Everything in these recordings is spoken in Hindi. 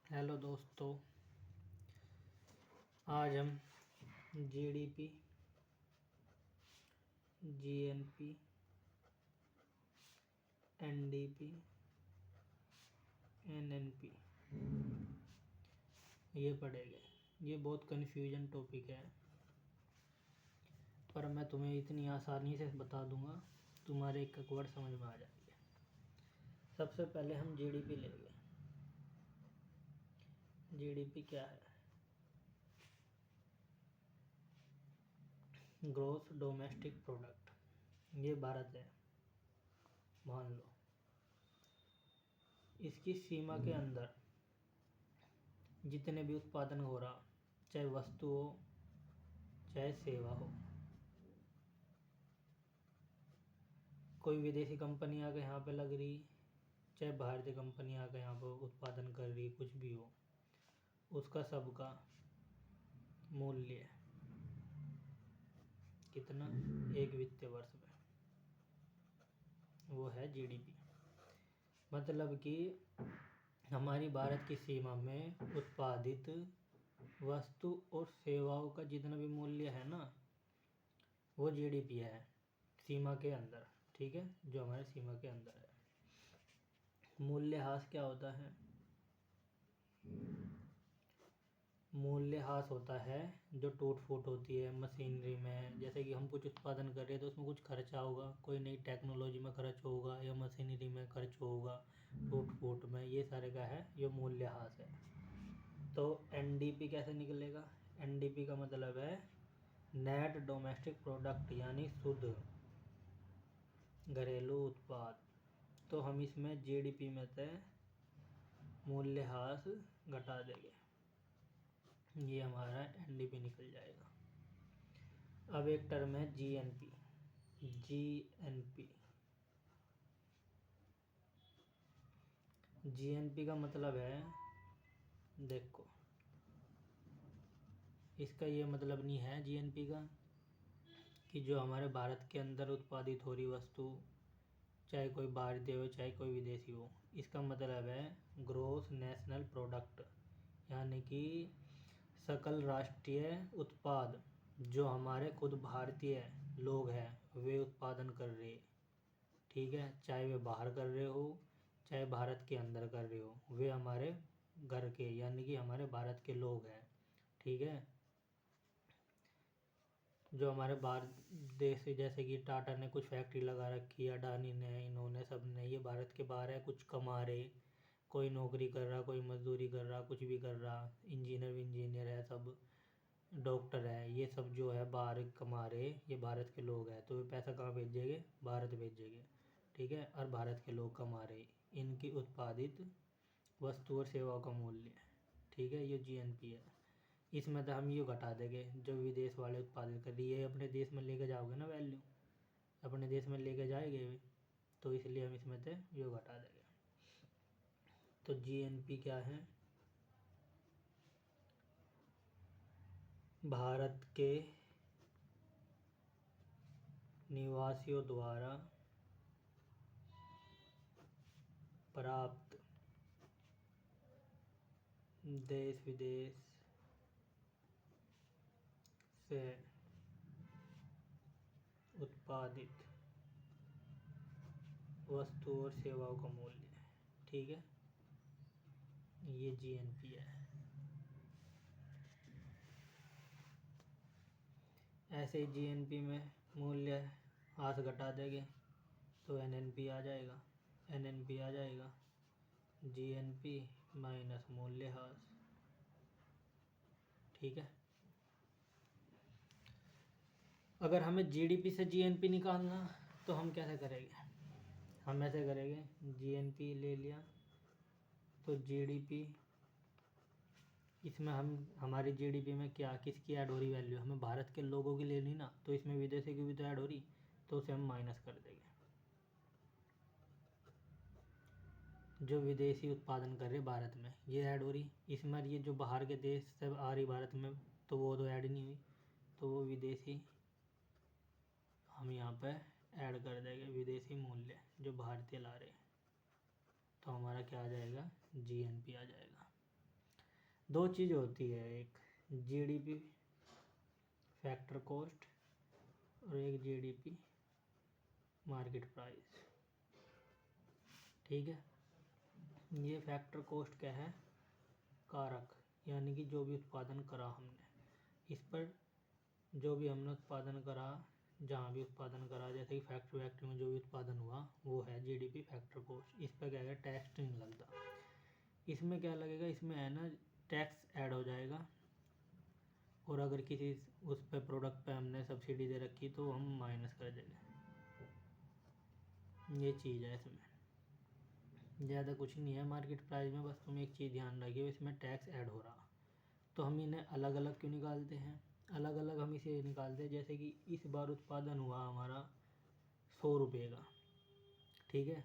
हेलो दोस्तों, आज हम जीडीपी, जीएनपी, एनडीपी, एनएनपी ये पढ़ेंगे। ये बहुत कन्फ्यूजन टॉपिक है, पर मैं तुम्हें इतनी आसानी से बता दूंगा, तुम्हारे एक एक वर्ड समझ में आ जाएंगे। सबसे पहले हम जीडीपी लेंगे। जीडीपी क्या है? Gross domestic product. ये भारत है, मान लो। इसकी सीमा के अंदर जितने भी उत्पादन हो रहा, चाहे वस्तु हो चाहे सेवा हो, कोई विदेशी कंपनी आके यहाँ पे लग रही, चाहे भारतीय कंपनी आके यहाँ पे उत्पादन कर रही, कुछ भी हो, उसका सबका मूल्य कितना? एक वित्तीय वर्ष में, वो है जीडीपी। मतलब कि हमारी भारत की सीमा में उत्पादित वस्तु और सेवाओं का जितना भी मूल्य है ना, वो जीडीपी है सीमा के अंदर। ठीक है, जो हमारे सीमा के अंदर है। मूल्यह्रास क्या होता है? मूल्यह्रास होता है जो टूट फूट होती है मशीनरी में। जैसे कि हम कुछ उत्पादन कर रहे हैं तो उसमें कुछ खर्चा होगा, कोई नई टेक्नोलॉजी में खर्च होगा या मशीनरी में खर्च होगा, टूट फूट में, ये सारे का है, ये मूल्यह्रास है। तो एनडीपी कैसे निकलेगा? एनडीपी का मतलब है नेट डोमेस्टिक प्रोडक्ट, यानी शुद्ध घरेलू उत्पाद। तो हम इसमें जीडीपी में से मूल्यह्रास घटा देंगे, ये हमारा एनडीपी निकल जाएगा। अब एक टर्म है जीएनपी। जीएनपी जीएनपी का मतलब है, देखो, इसका ये मतलब नहीं है जीएनपी का कि जो हमारे भारत के अंदर उत्पादित हो रही वस्तु, चाहे कोई भारतीय हो चाहे कोई विदेशी हो, इसका मतलब है ग्रोस नेशनल प्रोडक्ट, यानी कि सकल राष्ट्रीय उत्पाद जो हमारे खुद भारतीय लोग हैं वे उत्पादन कर रहे। ठीक है, चाहे वे बाहर कर रहे हो चाहे भारत के अंदर कर रहे हो, वे हमारे घर के यानी कि हमारे भारत के लोग हैं। ठीक है, जो हमारे भारत देश से, जैसे कि टाटा ने कुछ फैक्ट्री लगा रखी है, अडानी ने, इन्होंने सब ने, ये भारत के बाहर है, कुछ कमा रहे, कोई नौकरी कर रहा, कोई मजदूरी कर रहा, कुछ भी कर रहा, इंजीनियर है, सब डॉक्टर है, ये सब जो है बाहर कमा रहे, ये भारत के लोग हैं, तो वे पैसा कहाँ भेजेंगे? भारत भेजेंगे। ठीक है, और भारत के लोग कमा रहे, इनकी उत्पादित वस्तु और सेवाओं का मूल्य। ठीक है, ये जीएनपी है। इसमें तो हम ये घटा देंगे जो विदेश वाले उत्पादित कर रही है, अपने देश में लेके जाओगे ना, वैल्यू अपने देश में लेके जाएंगे, तो इसलिए हम इसमें से ये घटा देंगे। तो जीएनपी क्या है? भारत के निवासियों द्वारा प्राप्त देश विदेश से उत्पादित वस्तु और सेवाओं का मूल्य। ठीक है, ये जीएनपी है। ऐसे ही जीएनपी में मूल्य ह्रास घटा देंगे तो एनएनपी आ जाएगा। एनएनपी आ जाएगा जीएनपी माइनस मूल्यह्रास। ठीक है, अगर हमें जीडीपी से जीएनपी निकालना तो हम कैसे करेंगे? हम ऐसे करेंगे, जीएनपी ले लिया तो जीडीपी, इसमें हम हमारी जीडीपी में क्या किसकी ऐड हो रही वैल्यू? हमें भारत के लोगों की लेनी ना, तो इसमें विदेशी की भी तो ऐड हो रही, तो उसे हम माइनस कर देंगे। जो विदेशी उत्पादन कर रहे भारत में ये ऐड हो रही, इसमें ये जो बाहर के देश से आ रही भारत में तो वो तो ऐड नहीं हुई, तो वो विदेशी हम यहाँ पे ऐड कर देंगे, विदेशी मूल्य जो भारतीय ला रहे, तो हमारा क्या आ जाएगा? जीएनपी आ जाएगा। दो चीज़ होती है, एक जीडीपी फैक्टर कॉस्ट और एक जीडीपी मार्केट प्राइस। ठीक है, ये फैक्टर कॉस्ट क्या है? कारक, यानी कि जो भी उत्पादन करा हमने, इस पर जो भी हमने उत्पादन करा, जहाँ भी उत्पादन करा, जैसे कि फैक्ट्री में जो भी उत्पादन हुआ वो है जीडीपी फैक्टर कॉस्ट। इस पर क्या है? टैक्स नहीं लगता। इसमें क्या लगेगा? इसमें है ना टैक्स ऐड हो जाएगा, और अगर किसी उस पे प्रोडक्ट पे हमने सब्सिडी दे रखी तो हम माइनस कर देंगे। ये चीज़ है इसमें, ज़्यादा कुछ नहीं है मार्केट प्राइस में। बस तुम एक चीज़ ध्यान रखिए, इसमें टैक्स ऐड हो रहा। तो हम इन्हें अलग अलग क्यों निकालते हैं? अलग अलग हम इसे निकालते हैं, जैसे कि इस बार उत्पादन हुआ हमारा 100 रुपये का, ठीक है,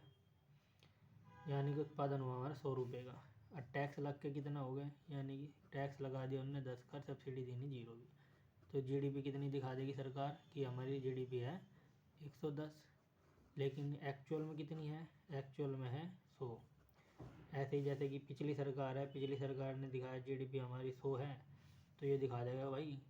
यानी कि उत्पादन हुआ हमारा 100 रुपये का। और टैक्स लग के कितना हो गए? यानी कि टैक्स लगा दिया उन्होंने 10 कर, सब्सिडी देनी 0 भी। तो जीडीपी कितनी दिखा देगी सरकार कि हमारी जीडीपी है 110, लेकिन एक्चुअल में कितनी है? एक्चुअल में है 100। ऐसे ही जैसे कि पिछली सरकार है, पिछली सरकार ने दिखाया जीडीपी हमारी 100 है, तो ये दिखा देगा भाई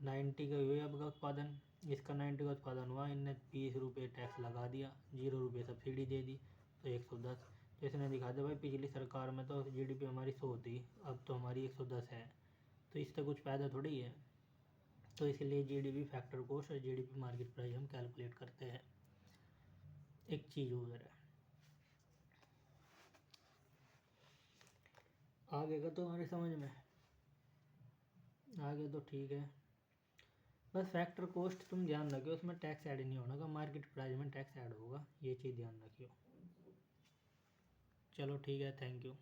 90 का हुआ आपका उत्पादन, इसका 90 का उत्पादन हुआ, इनने 20 रुपये टैक्स लगा दिया, 0 रुपये सब्सिडी दे दी, तो 110। तो इसने दिखा दिया भाई पिछली सरकार में तो जीडीपी हमारी 100 थी, अब तो हमारी 110 है, तो इससे कुछ फ़ायदा थोड़ी है। तो इसलिए जीडीपी फैक्टर कॉस्ट और जीडीपी मार्केट प्राइस हम कैलकुलेट करते हैं। एक चीज़ उधर है। आगे का तो हमारे समझ में, आगे तो ठीक है। बस फैक्टर कॉस्ट तुम ध्यान रखियो, उसमें टैक्स ऐड नहीं होना का, मार्केट प्राइस में टैक्स ऐड होगा, ये चीज़ ध्यान रखियो। चलो ठीक है, थैंक यू।